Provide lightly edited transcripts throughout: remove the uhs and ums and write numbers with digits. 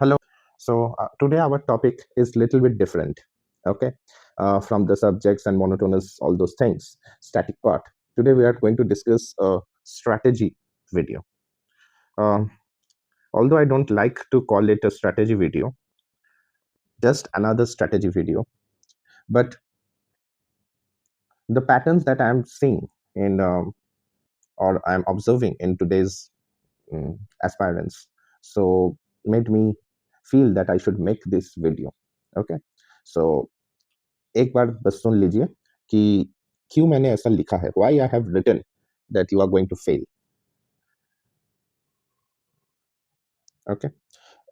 Hello. Today our topic is little bit different. Okay, from the subjects and monotonous all those things, static part. Today we are going to discuss a strategy video. Um, Although I don't like to call it a strategy video, just another strategy video. But the patterns that I'm seeing in or I'm observing in today's aspirants, so made me feel that I should make this video. Okay, so एक बार बस सुन लीजिए कि क्यों मैंने ऐसा लिखा है, why I have written that you are going to fail. Okay,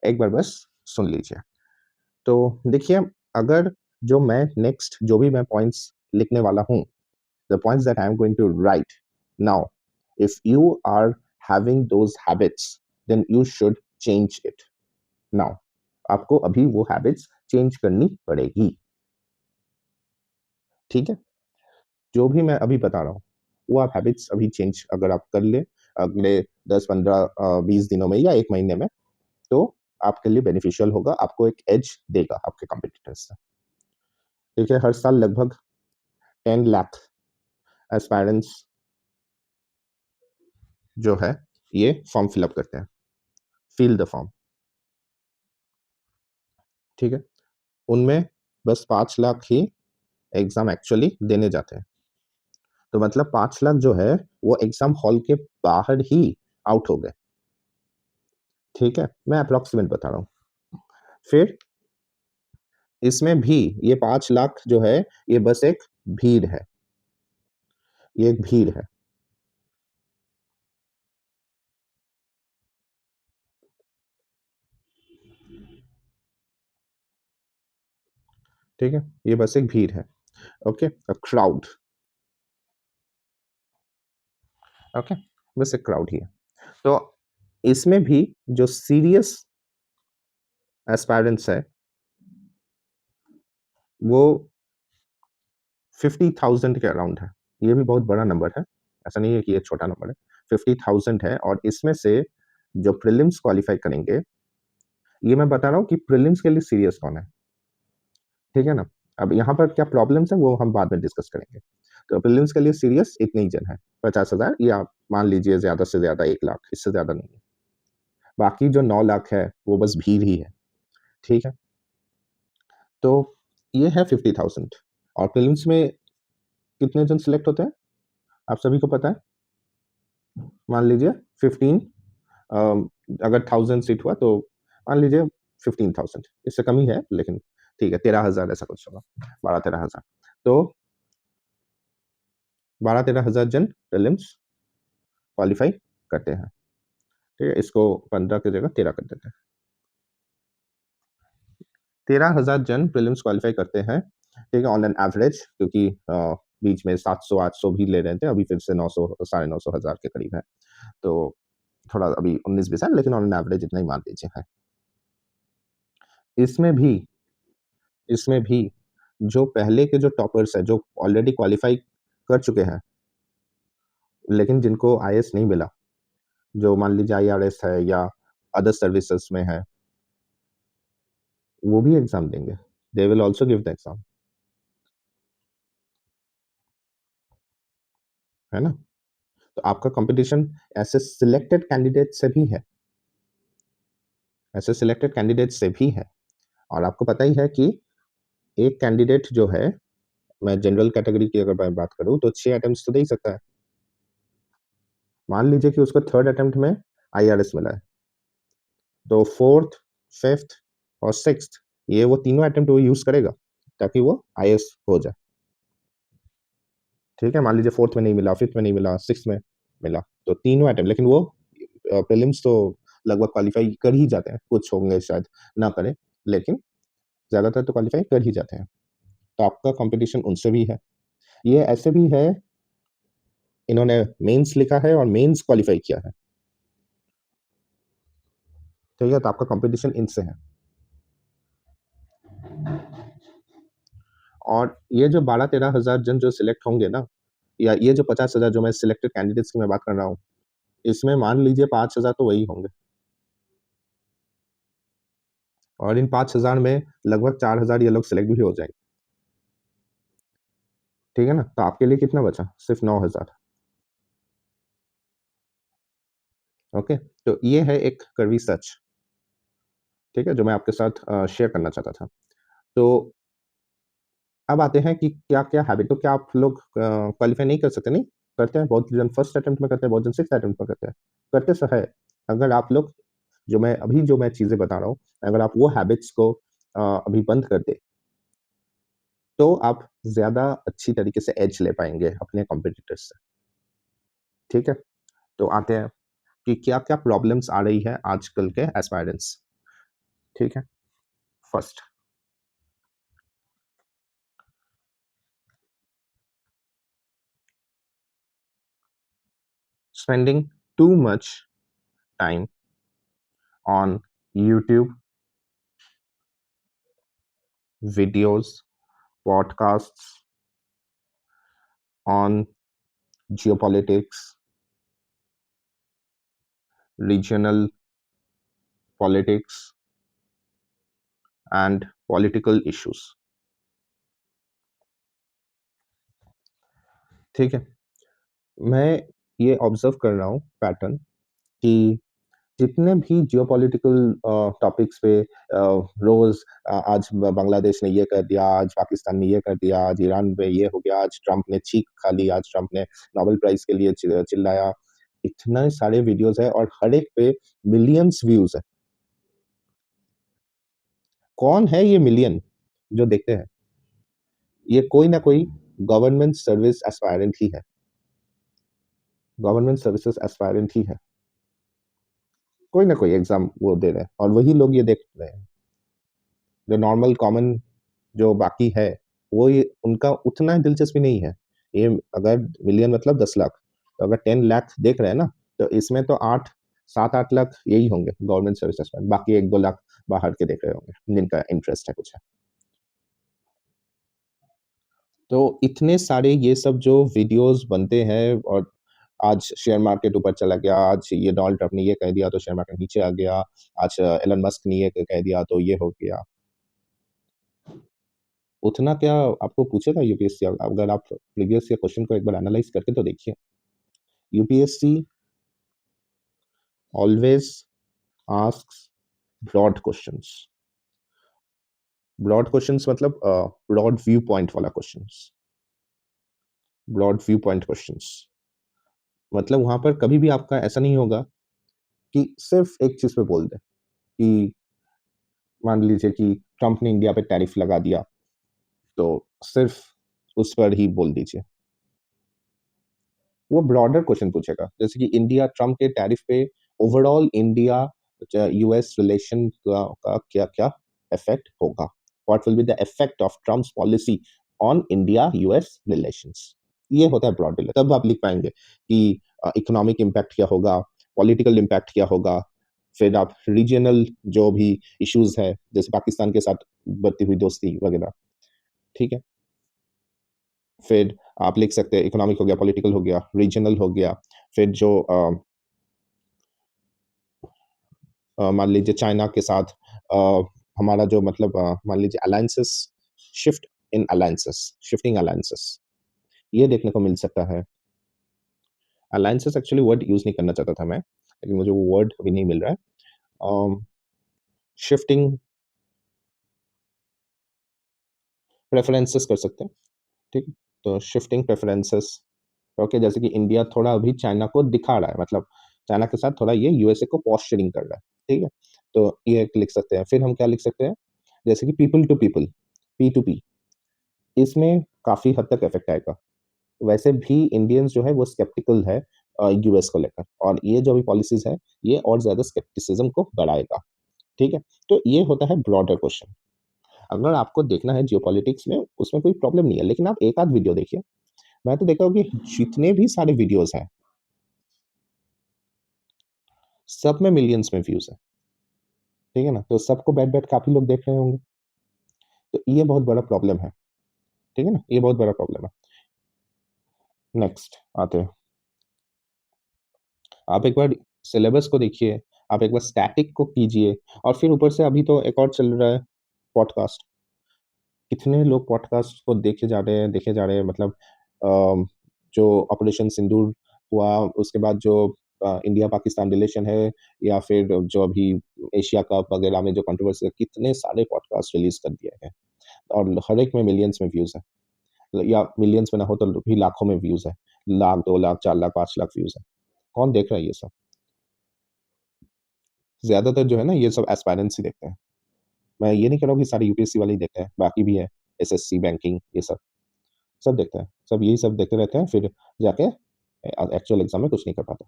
एक बार बस सुन लीजिए। तो देखिए, अगर जो मैं नेक्स्ट जो भी मैं पॉइंट्स लिखने वाला हूँ, the points that I am going to write now, if you are having those habits then you should change it now. आपको अभी वो हैबिट्स चेंज करनी पड़ेगी। ठीक है, जो भी मैं अभी बता रहा हूँ वो आप हैबिट्स अभी चेंज अगर आप कर ले अगले 10 15 20 दिनों में या एक महीने में, तो आपके लिए बेनिफिशियल होगा, आपको एक एज देगा आपके कॉम्पिटिटर्स से। देखिए, हर साल लगभग 10 लाख एस्पायरेंट्स जो है ये फॉर्म फिलअप करते हैं, फिल द फॉर्म। ठीक है, उनमें बस 5 लाख ही एग्जाम एक्चुअली देने जाते हैं। तो मतलब 5 लाख जो है वो एग्जाम हॉल के बाहर ही आउट हो गए। ठीक है, मैं अप्रोक्सीमेट बता रहा हूँ। फिर इसमें भी ये 5 लाख जो है ये बस एक भीड़ है, ये एक भीड़ है। ठीक है, ये बस एक भीड़ है। Okay, a crowd. ओके, बस एक क्राउड ही है। तो इसमें भी जो सीरियस एस्पायरेंट्स है वो 50,000 के अराउंड है। ये भी बहुत बड़ा नंबर है, ऐसा नहीं है कि ये छोटा नंबर है। 50,000 है, और इसमें से जो प्रीलिम्स क्वालिफाई करेंगे, ये मैं बता रहा हूँ कि प्रीलिम्स के लिए सीरियस कौन है। ठीक है ना, अब यहाँ पर क्या प्रॉब्लम्स है वो हम बाद में डिस्कस करेंगे। तो प्रीलिम्स के लिए सीरियस इतने ही जन है, 50,000 या मान लीजिए ज्यादा से ज्यादा 1 लाख, इससे ज्यादा नहीं है। बाकी जो 9 लाख है वो बस भीड़ ही है। ठीक है, तो ये है 50,000। और प्रीलिम्स में कितने जन सिलेक्ट होते हैं आप सभी को पता है। मान लीजिए 15, अगर 1000 सीट हुआ तो मान लीजिए 15,000, इससे कम ही है लेकिन ठीक है, 13,000 ऐसा कुछ होगा, 12 13 हजार। तो 12 13 हजार जन प्रीलिम्स क्वालिफाई करते हैं। ठीक है, इसको 15 की जगह 13 कर देते हैं। 13,000 जन प्रीलिम्स क्वालिफाई करते हैं। ठीक है, ऑन एन एवरेज, क्योंकि बीच में 700 800 भी ले रहे थे, अभी फिर से 900 950 हजार के करीब है। तो थोड़ा अभी 19 20 है, लेकिन ऑन एन एवरेज इतना ही मान लीजिए है। इसमें भी इसमें भी जो पहले के जो टॉपर्स है, जो ऑलरेडी क्वालिफाई कर चुके हैं, लेकिन जिनको आईएएस नहीं मिला, जो मान लीजिए आईआरएस है या अदर सर्विसेज में है, वो भी एग्जाम देंगे। They will also give the exam, है ना। तो आपका कंपटीशन ऐसे सिलेक्टेड कैंडिडेट से भी है, ऐसे सिलेक्टेड कैंडिडेट से भी है। और आपको पता ही है कि एक कैंडिडेट जो है, मैं जनरल कैटेगरी की अगर मैं बात करूं तो 6 अटेम्प्ट तो दे ही सकता है। मान लीजिए कि उसको थर्ड अटेम्प्ट में आईआरएस मिला है, तो फोर्थ, फिफ्थ और सिक्स्थ, ये वो तीनों अटेम्प्ट वो यूज करेगा ताकि वो आईएएस हो जाए। ठीक है, मान लीजिए फोर्थ में नहीं मिला, फिफ्थ में नहीं मिला, सिक्स्थ में मिला, तो तीनों अटेम्प्ट, लेकिन वो प्रीलिम्स तो लगभग क्वालिफाई कर ही जाते हैं, कुछ होंगे शायद ना करें, लेकिन ज्यादातर तो क्वालिफाई कर ही जाते हैं। तो आपका कंपटीशन उनसे भी है। ये ऐसे भी है, इन्होंने मेंस लिखा है और मेंस क्वालिफाई किया है। ठीक है, तो आपका कंपटीशन इनसे है। और ये जो 12 13 हजार जन जो सिलेक्ट होंगे ना, या ये जो 50,000 जो मैं सिलेक्टेड कैंडिडेट्स की मैं बात कर रहा हूँ, इसमें मान लीजिए 5,000 तो वही होंगे। और इन 5,000 में लगभग 4,000 ये लोग सेलेक्ट भी हो जाएँगे। ठीक है ना? तो आपके लिए कितना बचा? सिर्फ़ 9,000। ओके? तो ये है एक कड़वी सच, ठीक है? जो मैं आपके साथ शेयर करना चाहता था। तो अब आते हैं कि क्या-क्या हैबिट तो क्या आप लोग क्वालीफाई नहीं कर सकते? नहीं, करते हैं। बहुत जन फर्स्ट अटेम्प्ट में करते हैं, बहुत जन सिक्स्थ अटेम्प्ट में करते हैं। करते सो है। अगर आप लोग जो मैं चीज़ें बता रहा हूँ, अगर आप वो हैबिट्स को अभी बंद कर दें, तो आप ज़्यादा अच्छी तरीके से एज ले पाएँगे अपने कॉम्पिटिटर्स से, ठीक है? तो आते हैं कि क्या-क्या प्रॉब्लम्स आ रही है आजकल के एस्पायरेंट्स, ठीक है? First, spending too much time on YouTube, videos, podcasts on geopolitics, regional politics, and political issues. ठीक है? मैं ये ऑब्ज़र्व कर रहा हूँ पैटर्न कि जितने भी जियोपॉलिटिकल टॉपिक्स पे रोज़ आज बांग्लादेश ने ये कर दिया, आज पाकिस्तान ने ये कर दिया, आज ईरान पे ये हो गया, आज ट्रम्प ने चीख खा ली, आज ट्रम्प ने नोबेल प्राइज़ के लिए चिल्लाया। इतने सारे वीडियोज़ हैं और हर एक पे मिलियंस व्यूज़ हैं। कौन है ये मिलियन जो देखते हैं? ये कोई ना कोई गवर्नमेंट सर्विस एस्पायरेंट ही है, गवर्नमेंट सर्विसेज़ एस्पायरेंट ही है। कोई ना कोई एग्ज़ाम वो दे रहे हैं और वही लोग ये देख रहे हैं। जो नॉर्मल कॉमन जो बाकी है, वो ये उनका उतना दिलचस्पी नहीं है। ये अगर मिलियन मतलब 10 लाख, तो अगर 10 लाख देख रहे हैं ना, तो इसमें तो 8 7-8 लाख यही होंगे गवर्नमेंट सर्विस एस्पायरेंट, बाकी 1-2 लाख बाहर के देख रहे होंगे, जिनका इंटरेस्ट है कुछ है। तो इतने सारे ये सब जो वीडियोज़ बनते हैं और आज शेयर मार्केट ऊपर चला गया, आज ये डोनाल्ड ट्रम्प ने ये कह दिया तो शेयर मार्केट नीचे आ गया, आज एलन मस्क ने ये कह दिया तो ये हो गया। उतना क्या आपको पूछेगा यूपीएससी अगर आप प्रीवियस ईयर क्वेश्चन को एक बार एनालाइज़ करके तो देखिए। UPSC always asks broad questions. Broad questions मतलब ब्रॉड व्यू पॉइंट वाला questions, broad viewpoint questions. मतलब वहाँ पर कभी भी आपका ऐसा नहीं होगा कि सिर्फ़ एक चीज़ पे बोल दें कि मान लीजिए कि ट्रम्प ने इंडिया पे टैरिफ लगा दिया, तो सिर्फ़ उस पर ही बोल दीजिए। वो ब्रॉडर क्वेश्चन पूछेगा, जैसे कि इंडिया ट्रम्प के टैरिफ पे ओवरऑल इंडिया यूएस रिलेशन का क्या-क्या इफ़ेक्ट होगा? What will be the effect of Trump's policy on India US relations? ये होता है ब्रॉडर, तब आप लिख पाएँगे कि इकोनॉमिक इम्पैक्ट क्या होगा, पॉलिटिकल इम्पैक्ट क्या होगा, फिर आप रीजनल जो भी इश्यूज़ है, जैसे पाकिस्तान के साथ बढ़ती हुई दोस्ती वगैरह, ठीक है? फिर आप लिख सकते हैं इकोनॉमिक हो गया, पॉलिटिकल हो गया, रीजनल हो गया, फिर जो मान लीजिए चाइना के साथ अ, हमारा जो मतलब मान लीजिए alliances shift in alliances shifting alliances ये देखने को मिल सकता है। अलायंसेस एक्चुअली वर्ड यूज़ नहीं करना चाहता था मैं, लेकिन मुझे वो वर्ड अभी नहीं मिल रहा है। शिफ्टिंग प्रेफ़रेंसेस कर सकते हैं, ठीक है? तो शिफ्टिंग प्रेफ़रेंसेस ओके, जैसे कि इंडिया थोड़ा अभी चाइना को दिखा रहा है, मतलब चाइना के साथ थोड़ा ये यूएसए को पोस्चरिंग कर रहा है, ठीक है? तो ये एक लिख सकते हैं। फिर हम क्या लिख सकते हैं? जैसे कि people to people, P to P, इसमें काफ़ी हद तक इफ़ेक्ट आएगा। वैसे भी इंडियंस जो है वो स्केप्टिकल है यूएस को लेकर और ये जो अभी पॉलिसीज़ है, ये और ज़्यादा स्केप्टिसिज़्म को बढ़ाएगा, ठीक है? तो ये होता है ब्रॉडर क्वेश्चन। अगर आपको देखना है जियोपॉलिटिक्स में, उसमें कोई प्रॉब्लम नहीं है, लेकिन आप एक आध वीडियो देखिए। मैं तो देखता हूँ कि जितने भी सारे वीडियोज़ हैं, सब में मिलियंस में व्यूज़ हैं, ठीक है ना? तो सबको बैठ-बैठ काफ़ी लोग देख रहे होंगे, तो ये बहुत बड़ा प्रॉब्लम है, ठीक है ना? ये बहुत बड़ा प्रॉब्लम है। नेक्स्ट आते हैं, आप एक बार सिलेबस को देखिए, आप एक बार स्टैटिक को कीजिए और फिर ऊपर से अभी तो एक और चल रहा है पॉडकास्ट। कितने लोग पॉडकास्ट को देखे जा रहे हैं मतलब जो ऑपरेशन सिंदूर हुआ, उसके बाद जो इंडिया-पाकिस्तान रिलेशन है या फिर जो अभी एशिया कप वगैरह में जो कंट्रोवर्सी है, कितने सारे पॉडकास्ट रिलीज़ कर दिए हैं और हर एक में मिलियंस में व्यूज़ है या मिलियंस में ना हो तो भी लाखों में व्यूज़ है। लाख, 2 लाख, 4 लाख, 5 लाख व्यूज़ है। कौन देख रहा है ये सब? ज़्यादातर जो है ना ये सब एस्पायरेंट्स ही देखते हैं। मैं ये नहीं कह रहा हूँ कि सारे यूपीएससी वाले ही देखते हैं, बाकी भी है, एसएससी, बैंकिंग ये सब। सब देखते हैं। सब यही सब देखते रहते हैं, फिर जाके एक्चुअल एग्ज़ाम में कुछ नहीं कर पाते।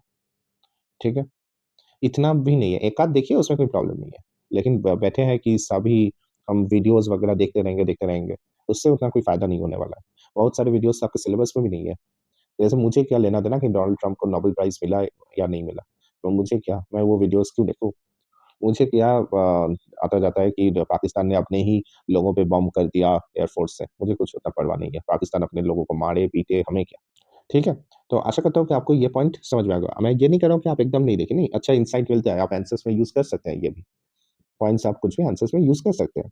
ठीक है? इतना भी नहीं है, एक आध देखिए उसमें कोई प्रॉब्लम नहीं है। लेकिन ब बैठे हैं कि सभी हम वीडियोज़ वगैरह देखते रहेंगे, उससे उतना कोई फ़ायदा नहीं होने वाला है। बहुत सारे वीडियोज़ आपके सिलेबस में भी नहीं है। जैसे मुझे क्या लेना-देना कि डोनाल्ड ट्रम्प को नोबेल प्राइज़ मिला या नहीं मिला? तो मुझे क्या? मैं वो वीडियोज़ क्यों देखूँ? मुझे क्या आता-जाता है कि ड पाकिस्तान ने अपने ही लोगों पे बॉम्ब कर दिया एयरफ़ोर्स से, मुझे कुछ उतना परवाह नहीं है। पाकिस्तान अपने लोगों को मारे, पीटे, हमें क्या? ठीक है? तो आशा करता हूँ कि आपको ये पॉइंट समझ में आएगा। मैं ये नहीं कह रहा हूँ कि आप एकदम नहीं देखें, नहीं, अच्छा इनसाइट मिलता है, आप आंसर्स में यूज़ कर सकते हैं ये भी। पॉइंट्स आप कुछ भी आंसर्स में यूज़ कर सकते हैं,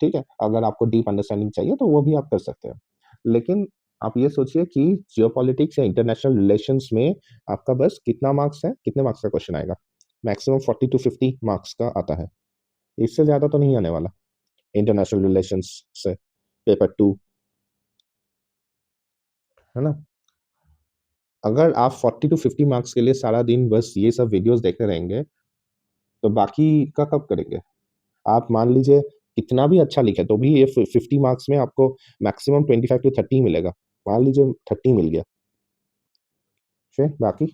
ठीक है? अगर आपको डीप अंडरस्टैंडिंग चाहिए तो वो भी आप कर सकते हैं। लेकिन आप ये सोचिए कि जियोपॉलिटिक्स या इंटरनेशनल रिलेशंस में आपका बस कितना मार्क्स है? कितने मार्क्स का क्वेश्चन आएगा? मैक्सिमम 40 टू 50 मार्क्स का आता है। इससे ज़्यादा तो नहीं आने वाला, इंटरनेशनल रिलेशंस से पेपर 2, है ना? अगर आप 40 टू 50 मार्क्स के लिए सारा दिन बस ये सब वीडियोज़ देखते रहेंगे, तो बाकी का कब करेंगे? आप मान लीजिए कितना भी अच्छा लिखें, तो भी ये 50 मार्क्स में आपको मैक्सिमम 25 टू 30 मिलेगा। मान लीजिए 30 मिल गया, फिर बाकी?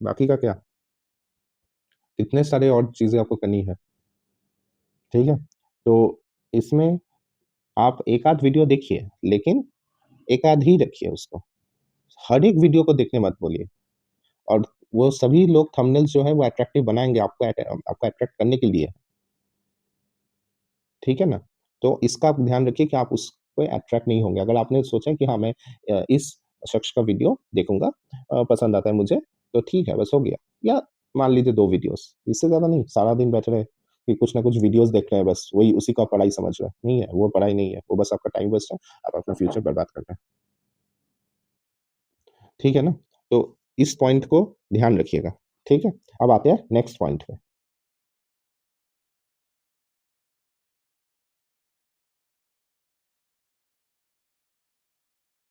बाकी का क्या? इतने सारे और चीज़ें आपको करनी है, ठीक है? तो इसमें आप एक आध वीडियो देखिए, लेकिन एक आध ही रखिए उसको। हर एक वीडियो को देखने मत बोलिए और वो सभी लोग थंबनेल्स जो है वो अट्रैक्टिव बनाएँगे आपको अट्रैक्ट करने के लिए, ठीक है ना? तो इसका आप ध्यान रखिए कि आप उस पे अट्रैक्ट नहीं होंगे। अगर आपने सोचा है कि हाँ, मैं इस शख्स का वीडियो देखूँगा पसंद आता है मुझे, तो ठीक है, बस हो गया। या मान लीजिए 2 वीडियोज़, इससे ज़्यादा नहीं, सारा दिन बैठे रहे कि कुछ ना कुछ वीडियोज़ देख रहे हैं बस, वही उसी को आप पढ़ाई समझ रहे हैं। नहीं है, वो पढ़ाई नहीं है, वो बस आपका टाइम वेस्ट है, आप अपना फ्यूचर बर्बाद कर रहे हैं। ठीक है ना? तो इस पॉइंट को ध्यान रखिएगा, ठीक है? अब आते हैं नेक्स्ट पॉइंट पे।